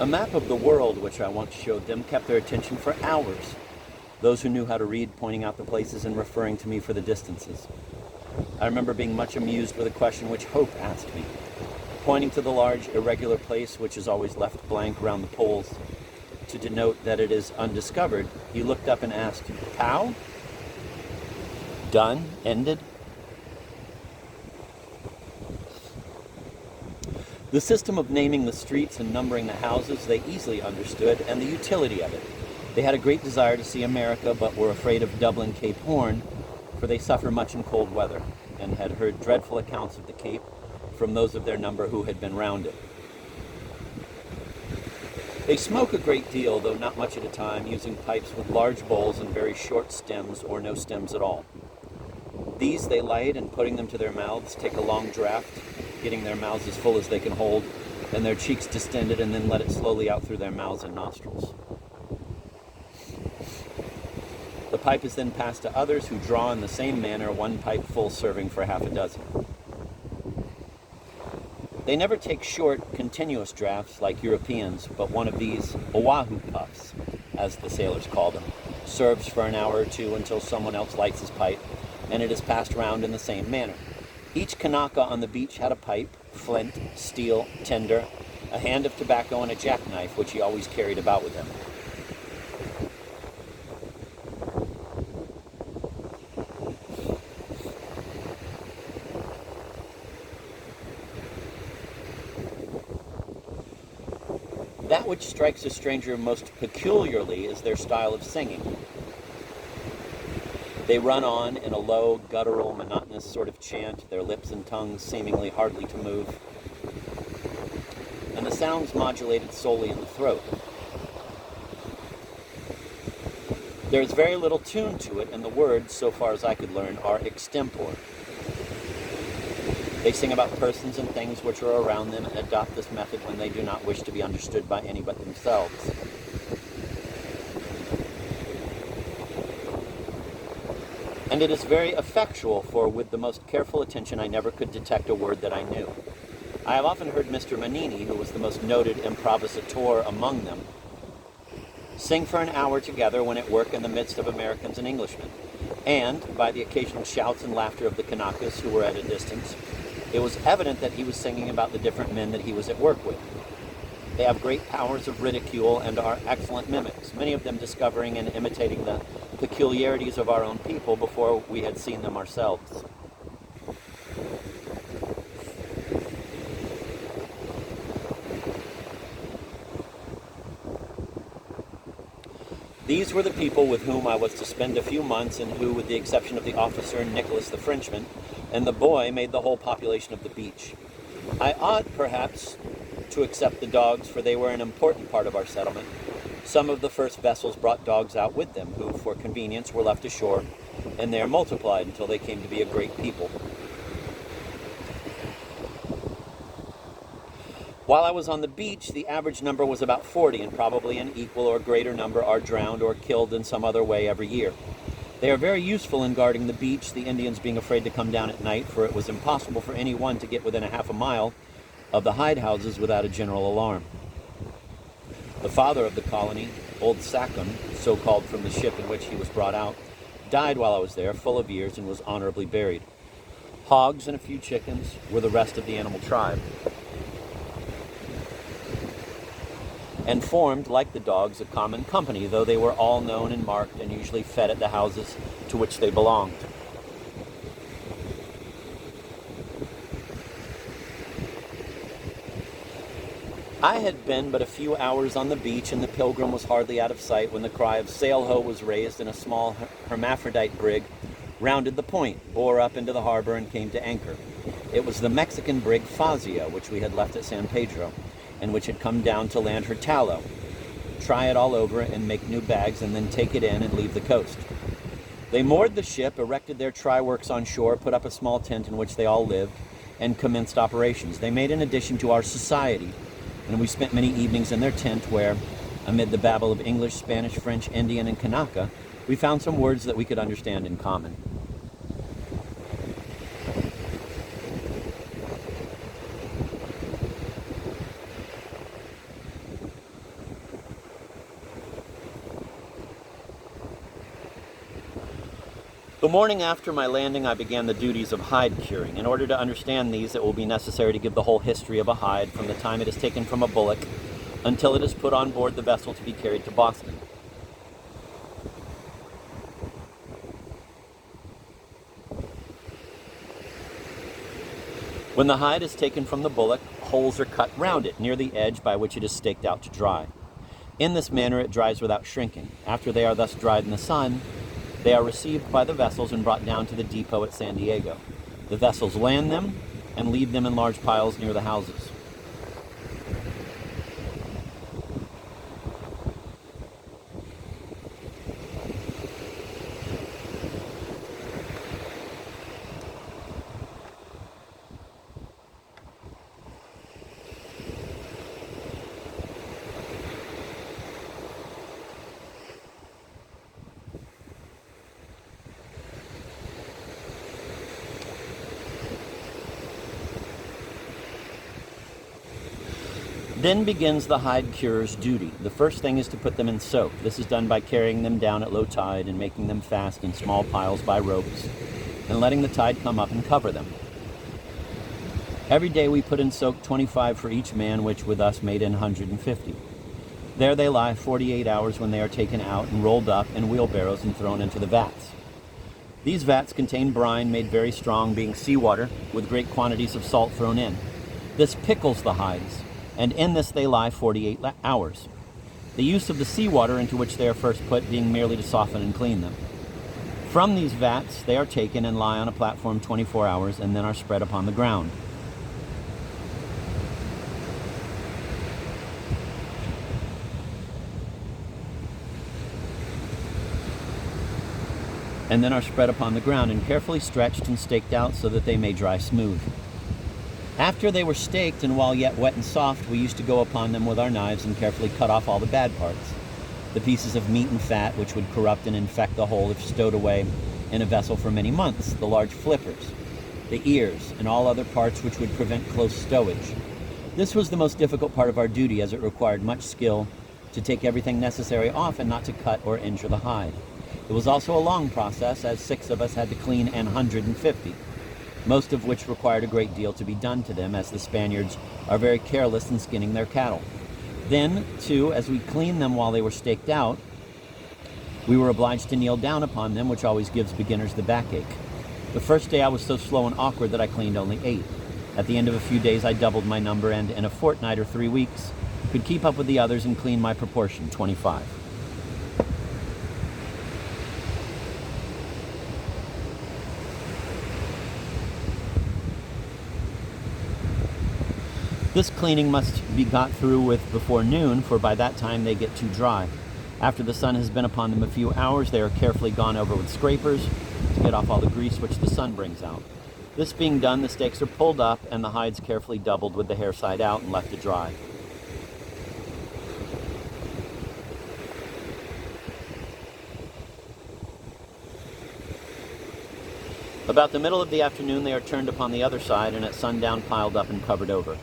A map of the world which I once showed them kept their attention for hours, those who knew how to read pointing out the places and referring to me for the distances. I remember being much amused with a question which Hope asked me. Pointing to the large irregular place which is always left blank around the poles to denote that it is undiscovered, he looked up and asked, "Pow? Done? Ended?" The system of naming the streets and numbering the houses they easily understood, and the utility of it. They had a great desire to see America, but were afraid of Dublin Cape Horn, for they suffer much in cold weather, and had heard dreadful accounts of the Cape from those of their number who had been round it. They smoke a great deal, though not much at a time, using pipes with large bowls and very short stems or no stems at all. These they light, and putting them to their mouths, take a long draught, getting their mouths as full as they can hold, and their cheeks distended, and then let it slowly out through their mouths and nostrils. The pipe is then passed to others, who draw in the same manner, one pipe full serving for half a dozen. They never take short, continuous draughts like Europeans, but one of these Oahu puffs, as the sailors call them, serves for an hour or two until someone else lights his pipe, and it is passed round in the same manner. Each Kanaka on the beach had a pipe, flint, steel, tinder, a hand of tobacco, and a jackknife, which he always carried about with him. That which strikes a stranger most peculiarly is their style of singing. They run on in a low, guttural, monotonous sort of chant, their lips and tongues seemingly hardly to move, and the sounds modulated solely in the throat. There is very little tune to it, and the words, so far as I could learn, are extempore. They sing about persons and things which are around them, and adopt this method when they do not wish to be understood by any but themselves. And it is very effectual, for with the most careful attention I never could detect a word that I knew. I have often heard Mr. Manini, who was the most noted improvisator among them, sing for an hour together when at work in the midst of Americans and Englishmen, and, by the occasional shouts and laughter of the Kanakas who were at a distance, it was evident that he was singing about the different men that he was at work with. They have great powers of ridicule and are excellent mimics, many of them discovering and imitating the peculiarities of our own people before we had seen them ourselves. These were the people with whom I was to spend a few months, and who, with the exception of the officer, Nicholas the Frenchman, and the boy, made the whole population of the beach. I ought, perhaps, to accept the dogs, for they were an important part of our settlement. Some of the first vessels brought dogs out with them, who, for convenience, were left ashore, and there multiplied until they came to be a great people. While I was on the beach, the average number was about 40, and probably an equal or greater number are drowned or killed in some other way every year. They are very useful in guarding the beach, the Indians being afraid to come down at night, for it was impossible for any one to get within a half a mile of the hide houses without a general alarm. The father of the colony, old Sackham, so called from the ship in which he was brought out, died while I was there, full of years, and was honorably buried. Hogs and a few chickens were the rest of the animal tribe, and formed, like the dogs, a common company, though they were all known and marked and usually fed at the houses to which they belonged. I had been but a few hours on the beach, and the Pilgrim was hardly out of sight when the cry of sail-ho was raised, and a small hermaphrodite brig rounded the point, bore up into the harbor, and came to anchor. It was the Mexican brig Fazia, which we had left at San Pedro, and which had come down to land her tallow, try it all over, and make new bags, and then take it in and leave the coast. They moored the ship, erected their try-works on shore, put up a small tent in which they all lived, and commenced operations. They made an addition to our society, and we spent many evenings in their tent where, amid the babble of English, Spanish, French, Indian, and Kanaka, we found some words that we could understand in common. The morning after my landing, I began the duties of hide curing. In order to understand these, it will be necessary to give the whole history of a hide from the time it is taken from a bullock until it is put on board the vessel to be carried to Boston. When the hide is taken from the bullock, holes are cut round it near the edge by which it is staked out to dry. In this manner it dries without shrinking. After they are thus dried in the sun, they are received by the vessels and brought down to the depot at San Diego. The vessels land them and leave them in large piles near the houses. Then begins the hide curer's duty. The first thing is to put them in soak. This is done by carrying them down at low tide and making them fast in small piles by ropes and letting the tide come up and cover them. Every day we put in soak 25 for each man, which with us made in 150. There they lie 48 hours when they are taken out and rolled up in wheelbarrows and thrown into the vats. These vats contain brine made very strong, being seawater, with great quantities of salt thrown in. This pickles the hides, and in this they lie 48 hours. The use of the seawater into which they are first put being merely to soften and clean them. From these vats they are taken and lie on a platform 24 hours and then are spread upon the ground. And carefully stretched and staked out so that they may dry smooth. After they were staked and while yet wet and soft, we used to go upon them with our knives and carefully cut off all the bad parts. The pieces of meat and fat which would corrupt and infect the whole if stowed away in a vessel for many months, the large flippers, the ears, and all other parts which would prevent close stowage. This was the most difficult part of our duty, as it required much skill to take everything necessary off and not to cut or injure the hide. It was also a long process, as 6 of us had to clean an 150. Most of which required a great deal to be done to them, as the Spaniards are very careless in skinning their cattle. Then, too, as we cleaned them while they were staked out, we were obliged to kneel down upon them, which always gives beginners the backache. The first day I was so slow and awkward that I cleaned only 8. At the end of a few days I doubled my number, and in a fortnight or 3 weeks could keep up with the others and clean my proportion, 25. This cleaning must be got through with before noon, for by that time they get too dry. After the sun has been upon them a few hours, they are carefully gone over with scrapers to get off all the grease which the sun brings out. This being done, the stakes are pulled up and the hides carefully doubled with the hair side out and left to dry. About the middle of the afternoon, they are turned upon the other side and at sundown piled up and covered over.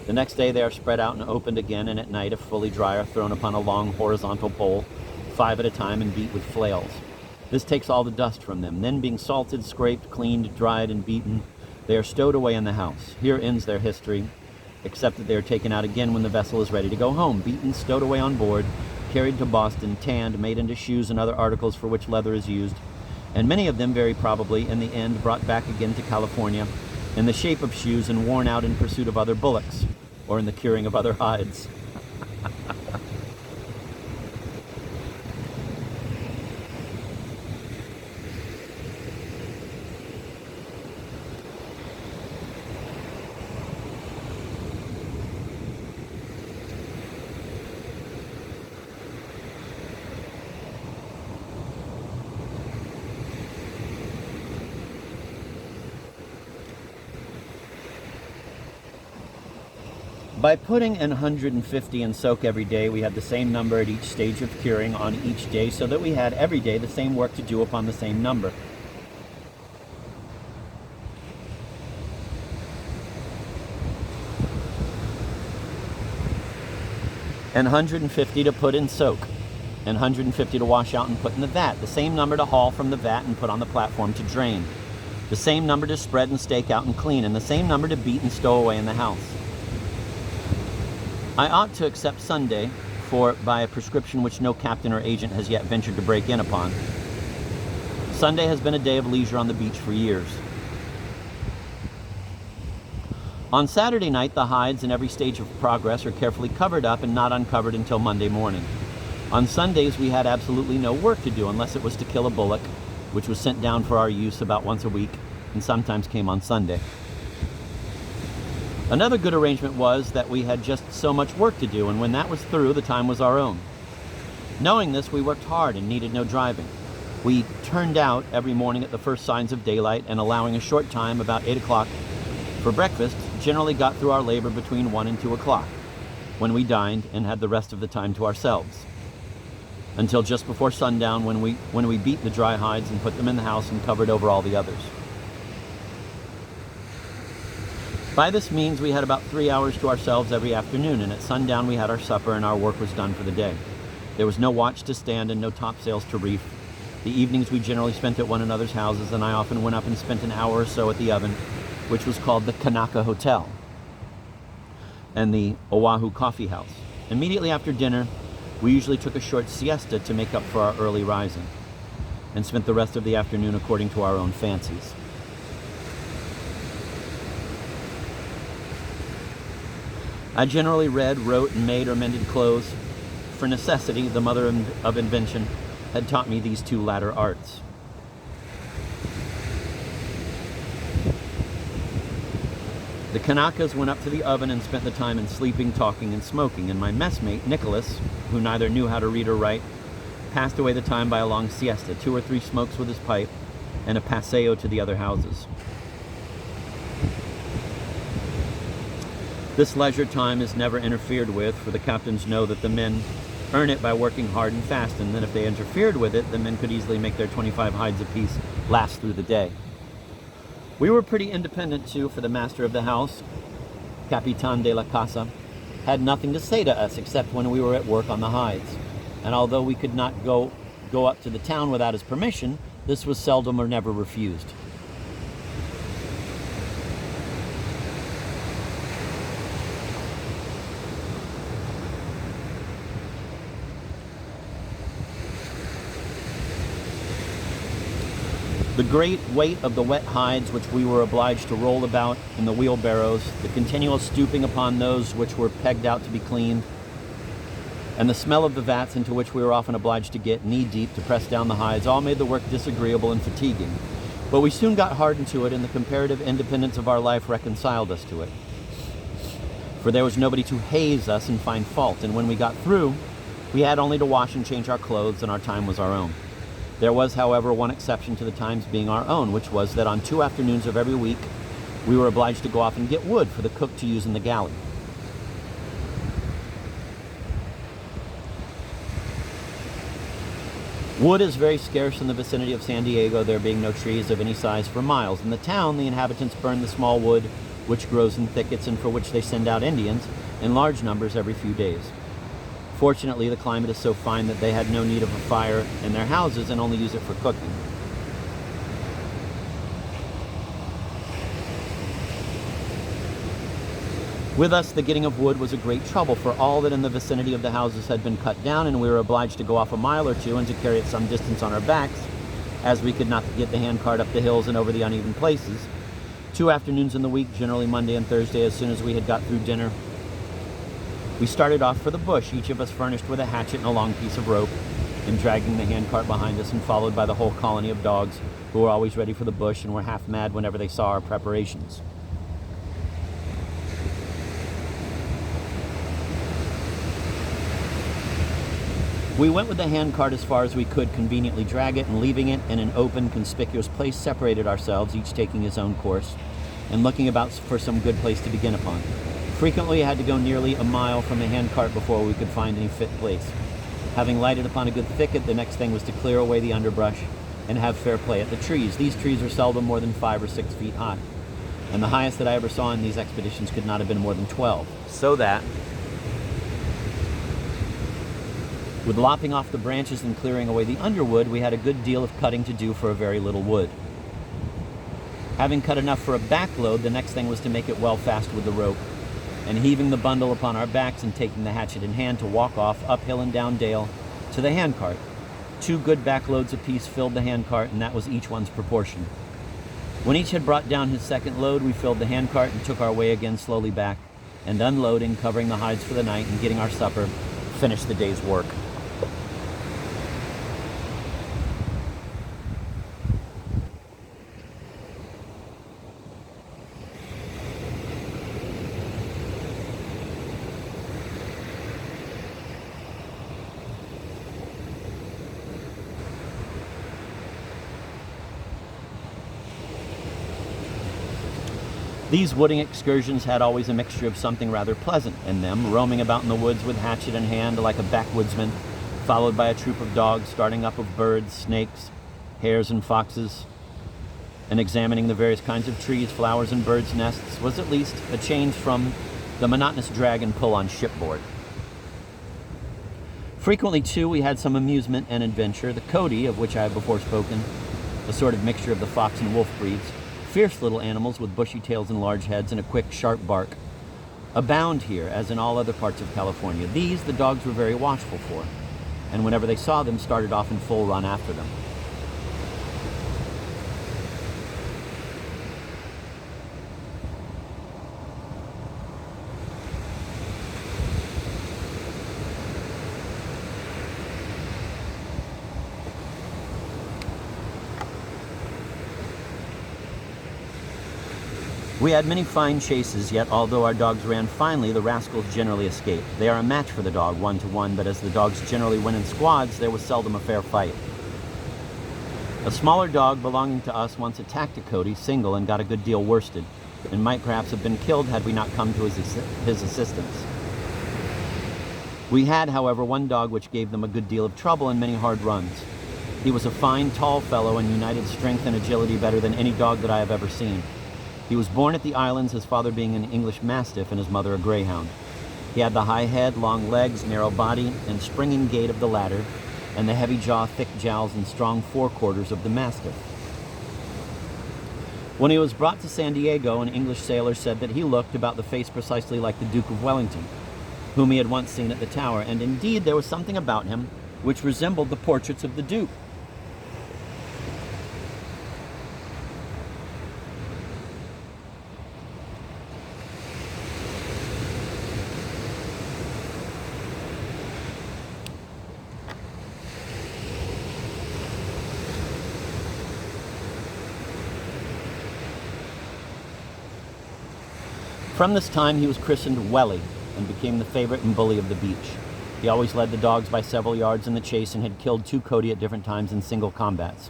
The next day they are spread out and opened again, and at night, if fully dry, are thrown upon a long horizontal pole, 5 at a time, and beat with flails. This takes all the dust from them. Then, being salted, scraped, cleaned, dried, and beaten, they are stowed away in the house. Here ends their history, except that they are taken out again when the vessel is ready to go home, beaten, stowed away on board, carried to Boston, tanned, made into shoes and other articles for which leather is used, and many of them, very probably, in the end, brought back again to California in the shape of shoes and worn out in pursuit of other bullocks, or in the curing of other hides. By putting an 150 in soak every day, we had the same number at each stage of curing on each day, so that we had every day the same work to do upon the same number. And 150 to put in soak. and 150 to wash out and put in the vat, the same number to haul from the vat and put on the platform to drain, the same number to spread and stake out and clean, and the same number to beat and stow away in the house. I ought to accept Sunday, for by a prescription which no captain or agent has yet ventured to break in upon, Sunday has been a day of leisure on the beach for years. On Saturday night, the hides in every stage of progress are carefully covered up and not uncovered until Monday morning. On Sundays, we had absolutely no work to do unless it was to kill a bullock, which was sent down for our use about once a week and sometimes came on Sunday. Another good arrangement was that we had just so much work to do, and when that was through, the time was our own. Knowing this, we worked hard and needed no driving. We turned out every morning at the first signs of daylight, and allowing a short time, about 8 o'clock, for breakfast, generally got through our labor between 1 and 2 o'clock, when we dined and had the rest of the time to ourselves, until just before sundown, when we beat the dry hides and put them in the house and covered over all the others. By this means, we had about 3 hours to ourselves every afternoon, and at sundown we had our supper and our work was done for the day. There was no watch to stand and no topsails to reef. The evenings we generally spent at one another's houses, and I often went up and spent an hour or so at the oven, which was called the Kanaka Hotel, and the Oahu Coffee House. Immediately after dinner, we usually took a short siesta to make up for our early rising, and spent the rest of the afternoon according to our own fancies. I generally read, wrote, and made or mended clothes, for necessity, the mother of invention, had taught me these two latter arts. The Kanakas went up to the oven and spent the time in sleeping, talking, and smoking, and my messmate, Nicholas, who neither knew how to read or write, passed away the time by a long siesta, 2 or 3 smokes with his pipe, and a paseo to the other houses. This leisure time is never interfered with, for the captains know that the men earn it by working hard and fast, and then if they interfered with it, the men could easily make their 25 hides apiece last through the day. We were pretty independent too, for the master of the house, Capitan de la Casa, had nothing to say to us except when we were at work on the hides. And although we could not go up to the town without his permission, this was seldom or never refused. The great weight of the wet hides which we were obliged to roll about in the wheelbarrows, the continual stooping upon those which were pegged out to be cleaned, and the smell of the vats into which we were often obliged to get knee-deep to press down the hides, all made the work disagreeable and fatiguing. But we soon got hardened to it, and the comparative independence of our life reconciled us to it. For there was nobody to haze us and find fault, and when we got through, we had only to wash and change our clothes, and our time was our own. There was, however, one exception to the times being our own, which was that on 2 afternoons of every week, we were obliged to go off and get wood for the cook to use in the galley. Wood is very scarce in the vicinity of San Diego, there being no trees of any size for miles. In the town, the inhabitants burn the small wood which grows in thickets and for which they send out Indians in large numbers every few days. Fortunately, the climate is so fine that they had no need of a fire in their houses and only use it for cooking. With us, the getting of wood was a great trouble, for all that in the vicinity of the houses had been cut down, and we were obliged to go off a mile or 2 and to carry it some distance on our backs, as we could not get the handcart up the hills and over the uneven places. 2 afternoons in the week, generally Monday and Thursday, as soon as we had got through dinner, we started off for the bush, each of us furnished with a hatchet and a long piece of rope, and dragging the handcart behind us, and followed by the whole colony of dogs, who were always ready for the bush and were half mad whenever they saw our preparations. We went with the handcart as far as we could conveniently drag it, and leaving it in an open, conspicuous place, separated ourselves, each taking his own course, and looking about for some good place to begin upon. Frequently, we had to go nearly a mile from the handcart before we could find any fit place. Having lighted upon a good thicket, the next thing was to clear away the underbrush and have fair play at the trees. These trees are seldom more than 5 or 6 feet high, and the highest that I ever saw in these expeditions could not have been more than 12. So that, With lopping off the branches and clearing away the underwood, we had a good deal of cutting to do for a very little wood. Having cut enough for a backload, the next thing was to make it well fast with the rope, and heaving the bundle upon our backs and taking the hatchet in hand to walk off uphill and down dale to the handcart. 2 good backloads apiece filled the handcart, and that was each one's proportion. When each had brought down his second load, we filled the handcart and took our way again slowly back, and unloading, covering the hides for the night, and getting our supper, finished the day's work. These wooding excursions had always a mixture of something rather pleasant in them, roaming about in the woods with hatchet in hand like a backwoodsman, followed by a troop of dogs starting up of birds, snakes, hares, and foxes, and examining the various kinds of trees, flowers, and birds' nests was at least a change from the monotonous drag and pull on shipboard. Frequently, too, we had some amusement and adventure. The Cody, of which I have before spoken, a sort of mixture of the fox and wolf breeds, fierce little animals with bushy tails and large heads and a quick, sharp bark, abound here, as in all other parts of California. These the dogs were very watchful for, and whenever they saw them, started off in full run after them. We had many fine chases, yet although our dogs ran finely, the rascals generally escaped. They are a match for the dog, 1-to-1, but as the dogs generally went in squads, there was seldom a fair fight. A smaller dog belonging to us once attacked a Cody, single, and got a good deal worsted, and might perhaps have been killed had we not come to his assistance. We had, however, one dog which gave them a good deal of trouble and many hard runs. He was a fine, tall fellow and united strength and agility better than any dog that I have ever seen. He was born at the islands, his father being an English Mastiff and his mother a greyhound. He had the high head, long legs, narrow body, and springing gait of the latter, and the heavy jaw, thick jowls, and strong forequarters of the Mastiff. When he was brought to San Diego, an English sailor said that he looked about the face precisely like the Duke of Wellington, whom he had once seen at the Tower, and indeed there was something about him which resembled the portraits of the Duke. From this time he was christened Welly and became the favorite and bully of the beach. He always led the dogs by several yards in the chase and had killed 2 Cody at different times in single combats.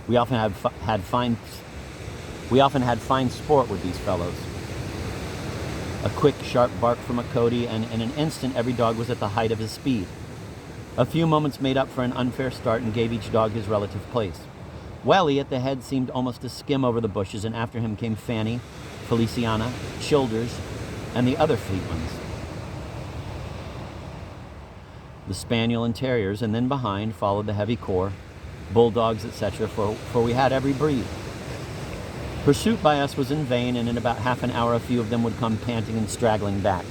We often had fine sport with these fellows. A quick, sharp bark from a Cody, and in an instant every dog was at the height of his speed. A few moments made up for an unfair start and gave each dog his relative place. Welly at the head seemed almost to skim over the bushes, and after him came Fanny, Feliciana, Childers, and the other fleet ones, the Spaniel and Terriers, and then behind followed the heavy corps, bulldogs, etc., for we had every breed. Pursuit by us was in vain, and in about half an hour a few of them would come panting and straggling back.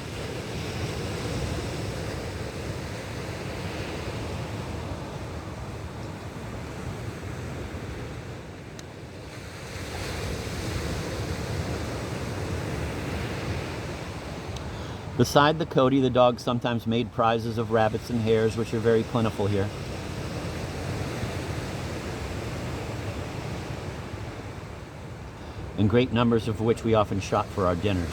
Beside the Cody, the dogs sometimes made prizes of rabbits and hares, which are very plentiful here. In great numbers of which we often shot for our dinners.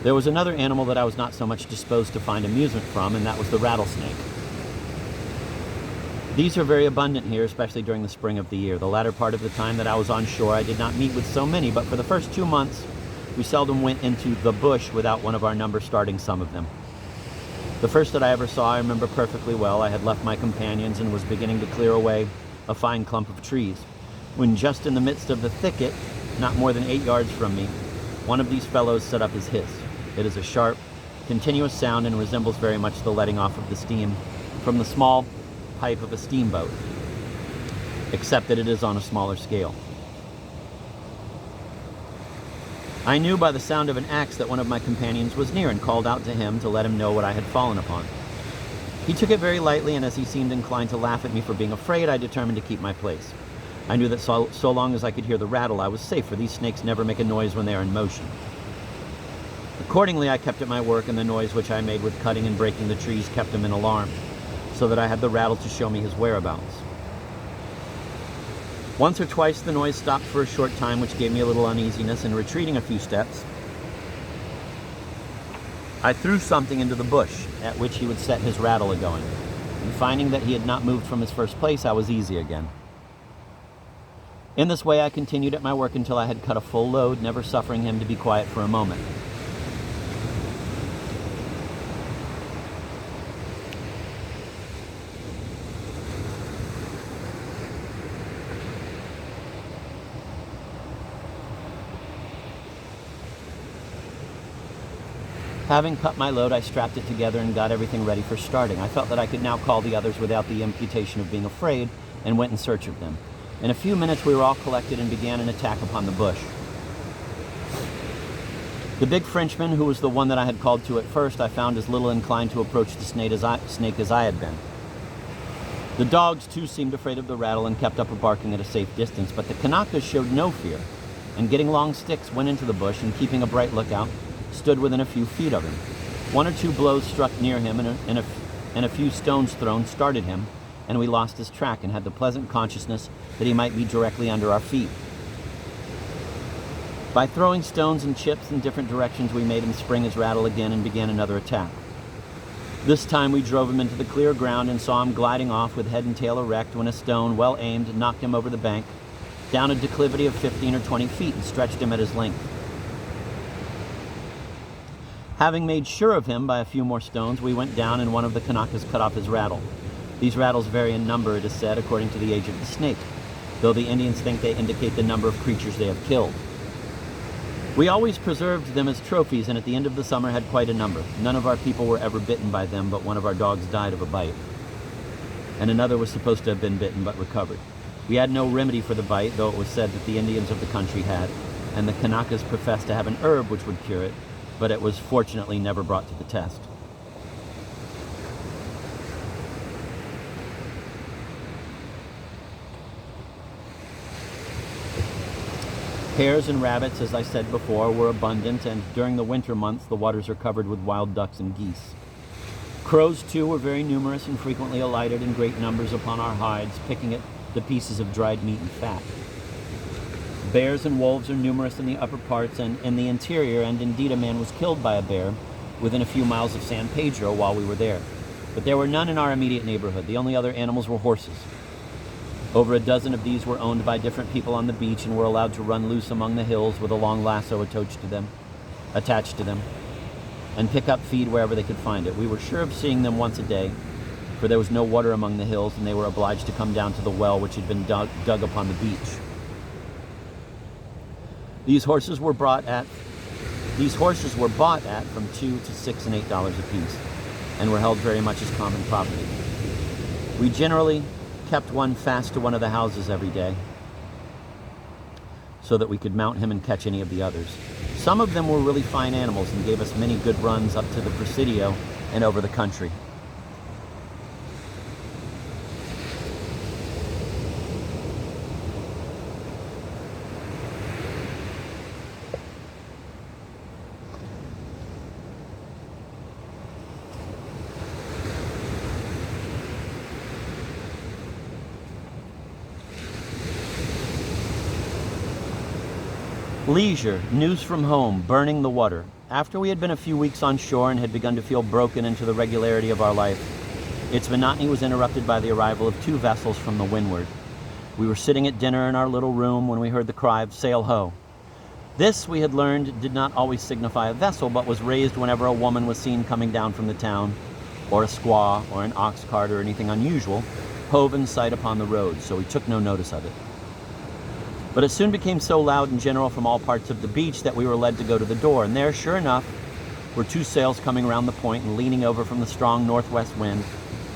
There was another animal that I was not so much disposed to find amusement from, and that was the rattlesnake. These are very abundant here, especially during the spring of the year. The latter part of the time that I was on shore, I did not meet with so many, but for the first 2 months, we seldom went into the bush without one of our number starting some of them. The first that I ever saw I remember perfectly well. I had left my companions and was beginning to clear away a fine clump of trees, when just in the midst of the thicket, not more than 8 yards from me, one of these fellows set up his hiss. It is a sharp, continuous sound and resembles very much the letting off of the steam from the small pipe of a steamboat, except that it is on a smaller scale. I knew by the sound of an axe that one of my companions was near and called out to him to let him know what I had fallen upon. He took it very lightly, and as he seemed inclined to laugh at me for being afraid, I determined to keep my place. I knew that so long as I could hear the rattle, I was safe, for these snakes never make a noise when they are in motion. Accordingly, I kept at my work, and the noise which I made with cutting and breaking the trees kept him in alarm, so that I had the rattle to show me his whereabouts. Once or twice the noise stopped for a short time, which gave me a little uneasiness, and retreating a few steps, I threw something into the bush, at which he would set his rattle a-going, and finding that he had not moved from his first place, I was easy again. In this way I continued at my work until I had cut a full load, never suffering him to be quiet for a moment. Having cut my load, I strapped it together and got everything ready for starting. I felt that I could now call the others without the imputation of being afraid, and went in search of them. In a few minutes we were all collected and began an attack upon the bush. The big Frenchman, who was the one that I had called to at first, I found as little inclined to approach the snake as I had been. The dogs too seemed afraid of the rattle and kept up a barking at a safe distance, but the Kanakas showed no fear, and getting long sticks went into the bush, and keeping a bright lookout, stood within a few feet of him. One or two blows struck near him, and a few stones thrown started him, and we lost his track and had the pleasant consciousness that he might be directly under our feet. By throwing stones and chips in different directions, we made him spring his rattle again and began another attack. This time we drove him into the clear ground and saw him gliding off with head and tail erect, when a stone, well aimed, knocked him over the bank, down a declivity of 15 or 20 feet, and stretched him at his length. Having made sure of him by a few more stones, we went down, and one of the Kanakas cut off his rattle. These rattles vary in number, it is said, according to the age of the snake, though the Indians think they indicate the number of creatures they have killed. We always preserved them as trophies, and at the end of the summer had quite a number. None of our people were ever bitten by them, but one of our dogs died of a bite, and another was supposed to have been bitten but recovered. We had no remedy for the bite, though it was said that the Indians of the country had, and the Kanakas professed to have an herb which would cure it, but it was fortunately never brought to the test. Hares and rabbits, as I said before, were abundant, and during the winter months the waters are covered with wild ducks and geese. Crows, too, were very numerous and frequently alighted in great numbers upon our hides, picking at the pieces of dried meat and fat. Bears and wolves are numerous in the upper parts and in the interior, and indeed a man was killed by a bear within a few miles of San Pedro while we were there. But there were none in our immediate neighborhood. The only other animals were horses. Over a dozen of these were owned by different people on the beach and were allowed to run loose among the hills with a long lasso attached to them, and pick up feed wherever they could find it. We were sure of seeing them once a day, for there was no water among the hills, and they were obliged to come down to the well which had been dug upon the beach. These horses were bought at from $2 to $6 and $8 apiece, and were held very much as common property. We generally kept one fast to one of the houses every day, so that we could mount him and catch any of the others. Some of them were really fine animals and gave us many good runs up to the Presidio and over the country. Leisure, news from home, burning the water. After we had been a few weeks on shore and had begun to feel broken into the regularity of our life, its monotony was interrupted by the arrival of 2 vessels from the windward. We were sitting at dinner in our little room when we heard the cry of "Sail ho!" This, we had learned, did not always signify a vessel, but was raised whenever a woman was seen coming down from the town, or a squaw, or an ox cart, or anything unusual, hove in sight upon the road, so we took no notice of it. But it soon became so loud and general from all parts of the beach that we were led to go to the door, and there, sure enough, were two sails coming around the point and leaning over from the strong northwest wind,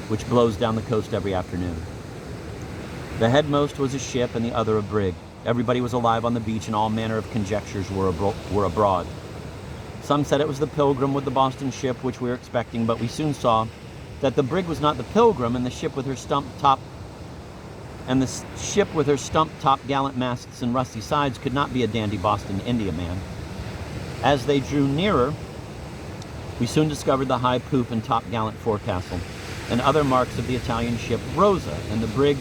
which blows down the coast every afternoon. The headmost was a ship and the other a brig. Everybody was alive on the beach, and all manner of conjectures were abroad. Some said it was the Pilgrim with the Boston ship, which we were expecting, but we soon saw that the brig was not the Pilgrim, and the ship with her stump top gallant masts and rusty sides could not be a dandy Boston Indiaman. As they drew nearer, we soon discovered the high poop and top gallant forecastle, and other marks of the Italian ship Rosa, and the brig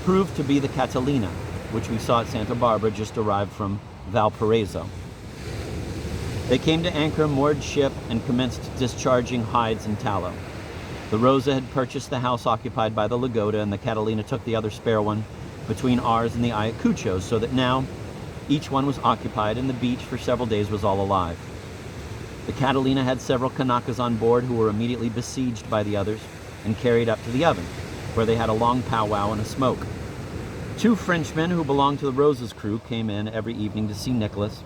proved to be the Catalina, which we saw at Santa Barbara, just arrived from Valparaiso. They came to anchor, moored ship, and commenced discharging hides and tallow. The Rosa had purchased the house occupied by the Lagoda, and the Catalina took the other spare one between ours and the Ayacuchos, so that now each one was occupied, and the beach for several days was all alive. The Catalina had several Kanakas on board who were immediately besieged by the others and carried up to the oven, where they had a long powwow and a smoke. Two Frenchmen who belonged to the Rosa's crew came in every evening to see Nicholas,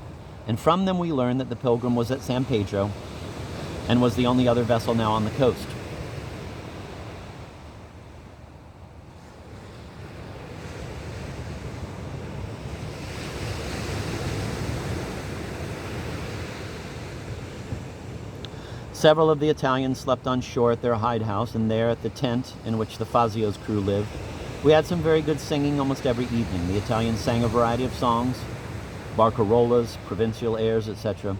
and from them we learned that the Pilgrim was at San Pedro and was the only other vessel now on the coast. Several of the Italians slept on shore at their hidehouse, and there at the tent in which the Fazio's crew lived, we had some very good singing almost every evening. The Italians sang a variety of songs, barcarollas, provincial airs, etc.,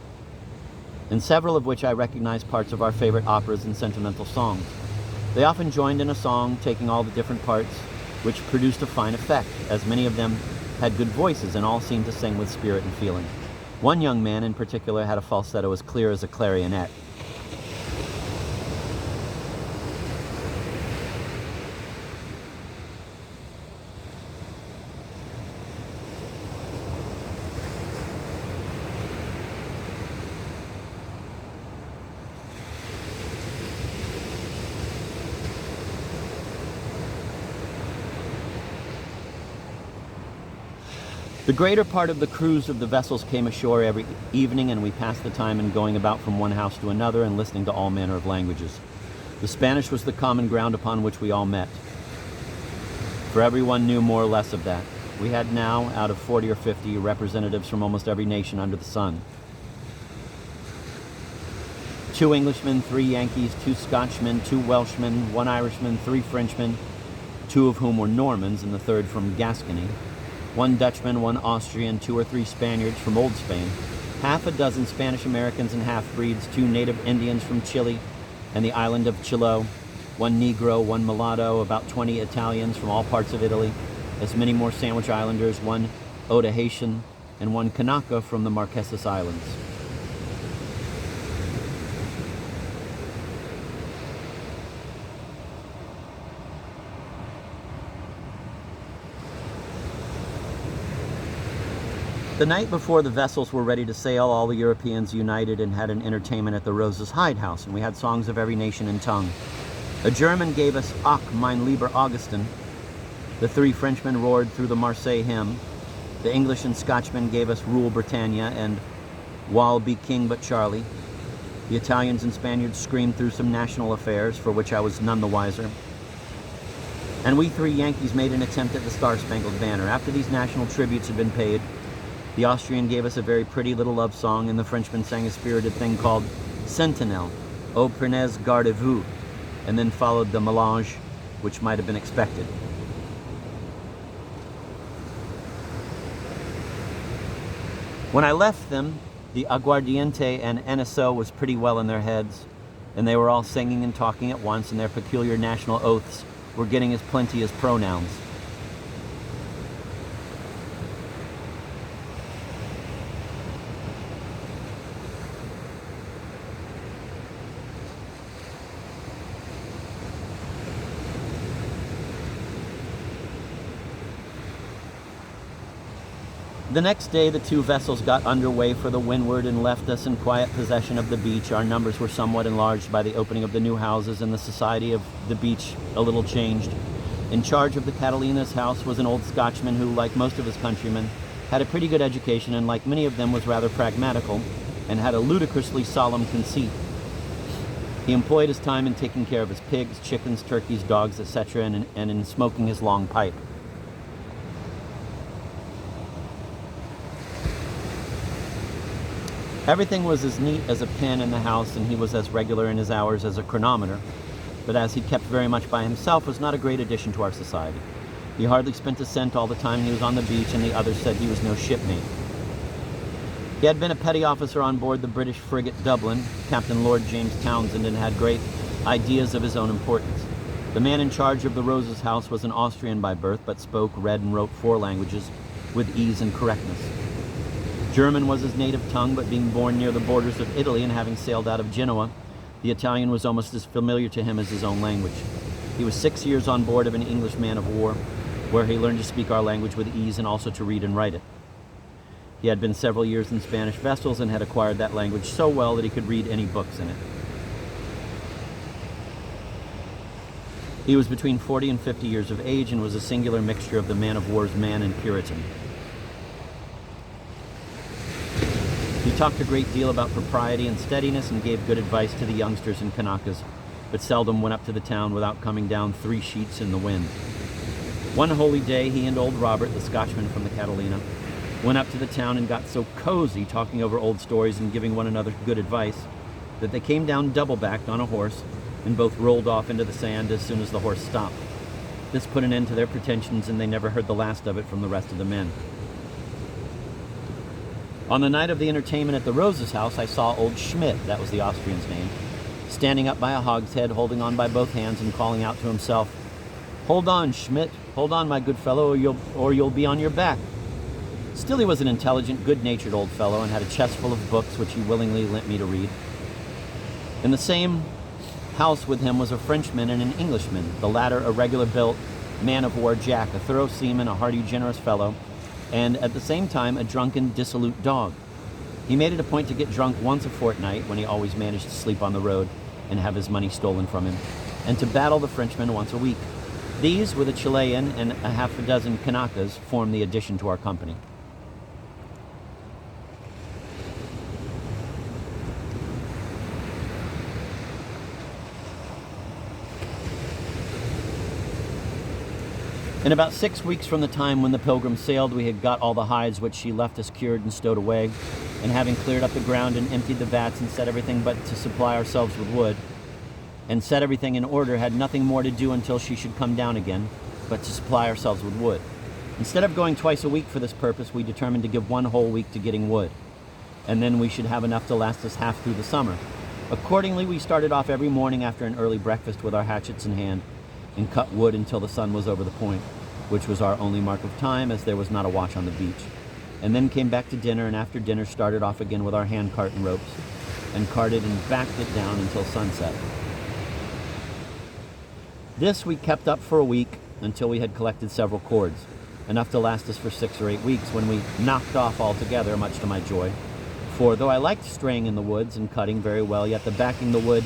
in several of which I recognized parts of our favorite operas and sentimental songs. They often joined in a song, taking all the different parts, which produced a fine effect, as many of them had good voices and all seemed to sing with spirit and feeling. One young man in particular had a falsetto as clear as a clarionet. The greater part of the crews of the vessels came ashore every evening, and we passed the time in going about from one house to another and listening to all manner of languages. The Spanish was the common ground upon which we all met, for everyone knew more or less of that. We had now, out of 40 or 50, representatives from almost every nation under the sun. 2 Englishmen, 3 Yankees, 2 Scotchmen, 2 Welshmen, 1 Irishman, 3 Frenchmen, 2 of whom were Normans and the 3rd from Gascony, 1 Dutchman, 1 Austrian, 2 or 3 Spaniards from Old Spain, half a dozen Spanish Americans and half-breeds, 2 native Indians from Chile and the island of Chiloe, 1 Negro, 1 mulatto, about 20 Italians from all parts of Italy, as many more Sandwich Islanders, 1 Otaheitian, and 1 Kanaka from the Marquesas Islands. The night before the vessels were ready to sail, all the Europeans united and had an entertainment at the Rosa's hidehouse, and we had songs of every nation and tongue. A German gave us Ach, mein lieber Augustin. The 3 Frenchmen roared through the Marseille hymn. The English and Scotchmen gave us Rule Britannia and Wall be King but Charlie. The Italians and Spaniards screamed through some national affairs, for which I was none the wiser. And we 3 Yankees made an attempt at the Star-Spangled Banner. After these national tributes had been paid, the Austrian gave us a very pretty little love song, and the Frenchman sang a spirited thing called Sentinelle, O prenez garde-vous, and then followed the melange, which might have been expected. When I left them, the aguardiente and NSO was pretty well in their heads, and they were all singing and talking at once, and their peculiar national oaths were getting as plenty as pronouns. The next day, the 2 vessels got underway for the windward and left us in quiet possession of the beach. Our numbers were somewhat enlarged by the opening of the new houses, and the society of the beach a little changed. In charge of the Catalina's house was an old Scotchman who, like most of his countrymen, had a pretty good education and, like many of them, was rather pragmatical, and had a ludicrously solemn conceit. He employed his time in taking care of his pigs, chickens, turkeys, dogs, etc., and in smoking his long pipe. Everything was as neat as a pin in the house, and he was as regular in his hours as a chronometer, but as he kept very much by himself, was not a great addition to our society. He hardly spent a cent all the time he was on the beach, and the others said he was no shipmate. He had been a petty officer on board the British frigate Dublin, Captain Lord James Townsend, and had great ideas of his own importance. The man in charge of the Roses house was an Austrian by birth, but spoke, read, and wrote 4 languages with ease and correctness. German was his native tongue, but being born near the borders of Italy and having sailed out of Genoa, the Italian was almost as familiar to him as his own language. He was 6 years on board of an English man of war, where he learned to speak our language with ease and also to read and write it. He had been several years in Spanish vessels and had acquired that language so well that he could read any books in it. He was between 40 and 50 years of age and was a singular mixture of the man of war's man and Puritan. He talked a great deal about propriety and steadiness and gave good advice to the youngsters and Kanakas, but seldom went up to the town without coming down 3 sheets in the wind. One holy day, he and old Robert, the Scotchman from the Catalina, went up to the town and got so cozy talking over old stories and giving one another good advice that they came down double-backed on a horse and both rolled off into the sand as soon as the horse stopped. This put an end to their pretensions, and they never heard the last of it from the rest of the men. On the night of the entertainment at the Roses house, I saw old Schmidt, that was the Austrian's name, standing up by a hogshead, holding on by both hands and calling out to himself, "Hold on, Schmidt, hold on, my good fellow, or you'll be on your back." Still, he was an intelligent, good-natured old fellow and had a chest full of books which he willingly lent me to read. In the same house with him was a Frenchman and an Englishman, the latter a regular-built man-of-war Jack, a thorough seaman, a hearty, generous fellow, and at the same time a drunken, dissolute dog. He made it a point to get drunk once a fortnight, when he always managed to sleep on the road and have his money stolen from him, and to battle the Frenchman once a week. These, with a Chilean and a half a dozen Kanakas, formed the addition to our company. In about 6 weeks from the time when the Pilgrim sailed, we had got all the hides which she left us cured and stowed away, and having cleared up the ground and emptied the vats and set everything but to supply ourselves with wood, and set everything in order, had nothing more to do until she should come down again, but to supply ourselves with wood. Instead of going twice a week for this purpose, we determined to give 1 whole week to getting wood, and then we should have enough to last us half through the summer. Accordingly, we started off every morning after an early breakfast with our hatchets in hand, and cut wood until the sun was over the point, which was our only mark of time, as there was not a watch on the beach, and then came back to dinner, and after dinner started off again with our hand cart and ropes, and carted and backed it down until sunset. This we kept up for a week until we had collected several cords, enough to last us for 6 or 8 weeks, when we knocked off altogether, much to my joy. For though I liked straying in the woods and cutting very well, yet the backing the wood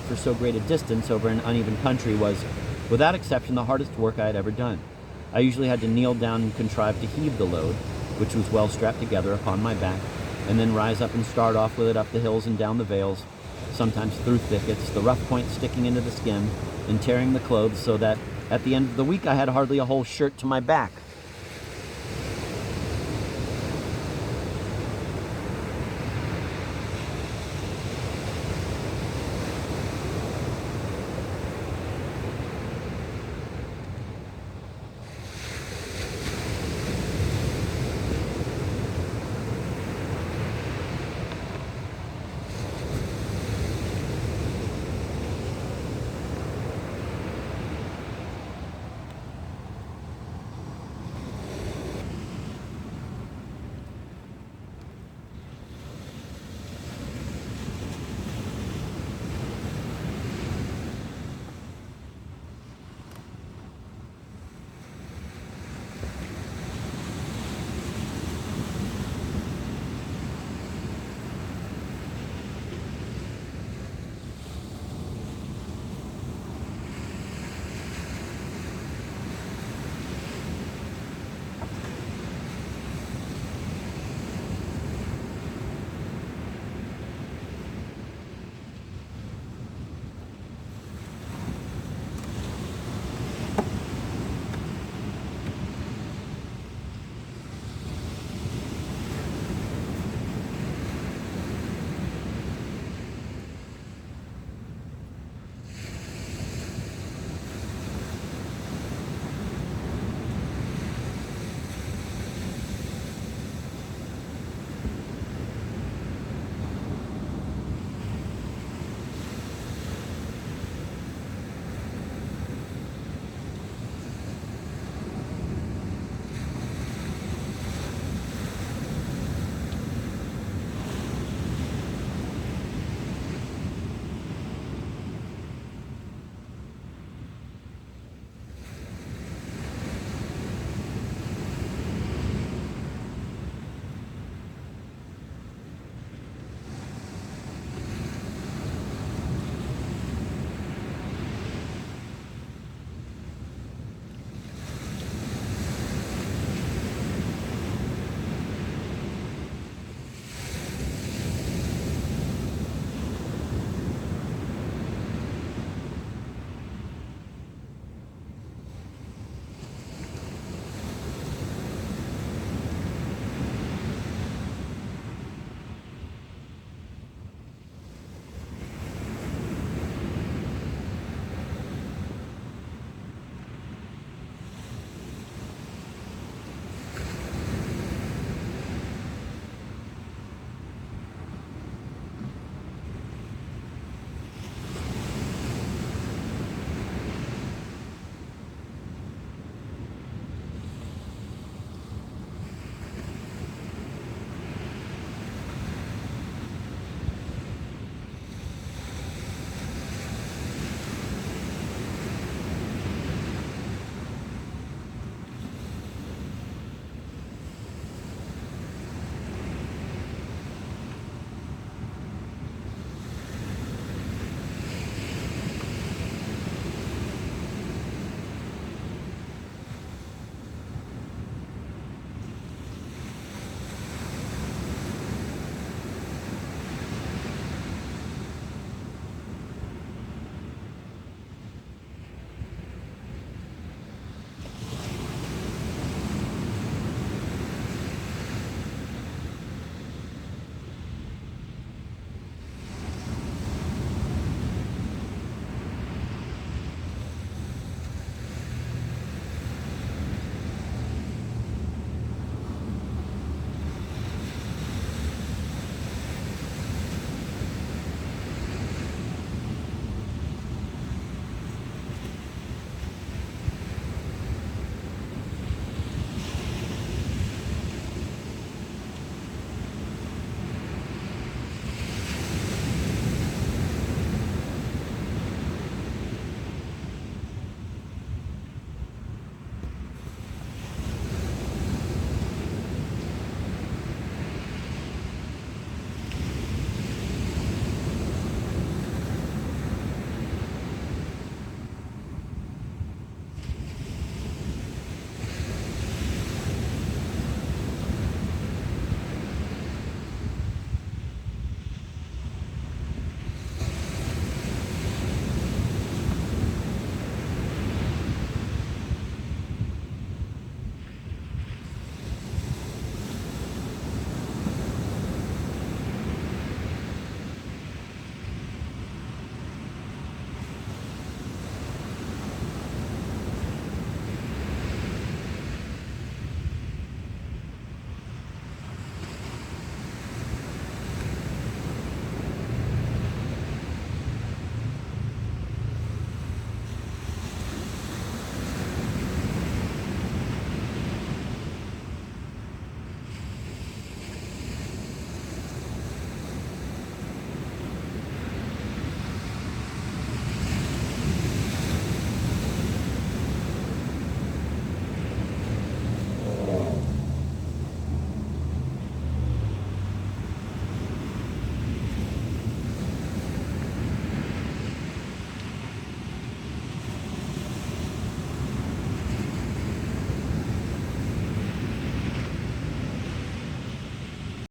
for so great a distance over an uneven country was, without exception, the hardest work I had ever done. I usually had to kneel down and contrive to heave the load, which was well strapped together upon my back, and then rise up and start off with it up the hills and down the vales, sometimes through thickets, the rough point sticking into the skin and tearing the clothes, so that at the end of the week I had hardly a whole shirt to my back.